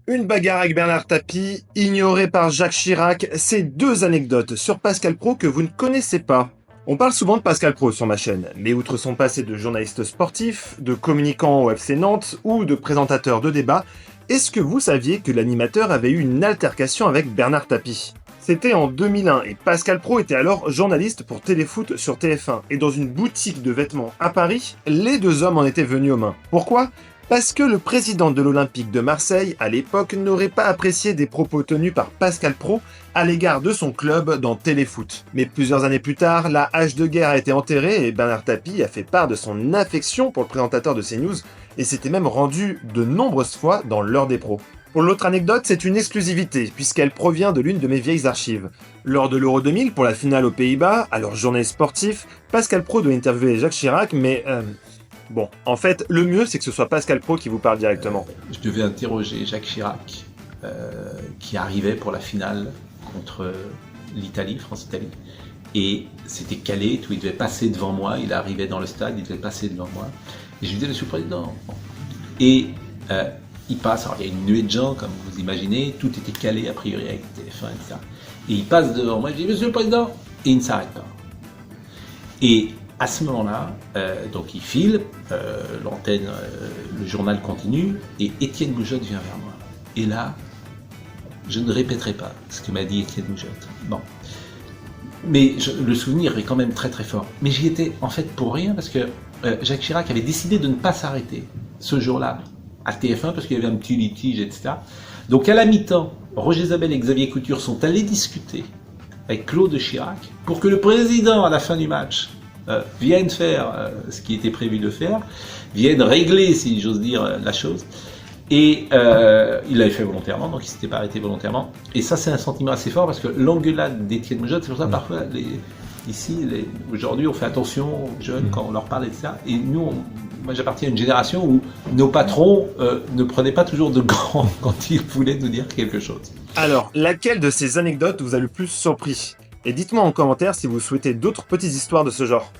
Une bagarre avec Bernard Tapie, ignorée par Jacques Chirac, c'est deux anecdotes sur Pascal Praud que vous ne connaissez pas. On parle souvent de Pascal Praud sur ma chaîne, mais outre son passé de journaliste sportif, de communicant au FC Nantes ou de présentateur de débat, est-ce que vous saviez que l'animateur avait eu une altercation avec Bernard Tapie? C'était en 2001 et Pascal Praud était alors journaliste pour Téléfoot sur TF1. Et dans une boutique de vêtements à Paris, les deux hommes en étaient venus aux mains. Pourquoi? Parce que le président de l'Olympique de Marseille, à l'époque, n'aurait pas apprécié des propos tenus par Pascal Praud à l'égard de son club dans Téléfoot. Mais plusieurs années plus tard, la hache de guerre a été enterrée et Bernard Tapie a fait part de son affection pour le présentateur de CNews et s'était même rendu de nombreuses fois dans l'heure des pros. Pour l'autre anecdote, c'est une exclusivité, puisqu'elle provient de l'une de mes vieilles archives. Lors de l'Euro 2000, pour la finale aux Pays-Bas, alors journaliste sportif, Pascal Praud doit interviewer Jacques Chirac, mais bon, en fait, le mieux, c'est que ce soit Pascal Praud qui vous parle directement. Je devais interroger Jacques Chirac, qui arrivait pour la finale contre l'Italie, France-Italie. Et c'était calé, tout, il devait passer devant moi, il arrivait dans le stade, il devait passer devant moi. Et je lui disais, Monsieur le Président. Et il passe, alors il y a une nuée de gens, comme vous imaginez, tout était calé a priori avec TF1, etc. Et il passe devant moi, je dis, Monsieur le Président, et il ne s'arrête pas. Et à ce moment-là, donc il file, l'antenne, le journal continue, et Étienne Goujotte vient vers moi. Et là, je ne répéterai pas ce que m'a dit Étienne Goujotte. Bon. Mais le souvenir est quand même très très fort. Mais j'y étais en fait pour rien, parce que Jacques Chirac avait décidé de ne pas s'arrêter ce jour-là à TF1, parce qu'il y avait un petit litige, etc. Donc à la mi-temps, Roger Zabel et Xavier Couture sont allés discuter avec Claude Chirac pour que le président, à la fin du match, vienne faire ce qui était prévu de faire, vienne régler, si j'ose dire, la chose. Et il l'avait fait volontairement, donc il ne s'était pas arrêté volontairement. Et ça, c'est un sentiment assez fort, parce que l'engueulade d'Étienne Goujotte, c'est pour ça parfois, aujourd'hui, on fait attention aux jeunes quand on leur parle, etc. Et nous, moi j'appartiens à une génération où nos patrons ne prenaient pas toujours de gants quand ils voulaient nous dire quelque chose. Alors, laquelle de ces anecdotes vous a le plus surpris? Et dites-moi en commentaire si vous souhaitez d'autres petites histoires de ce genre.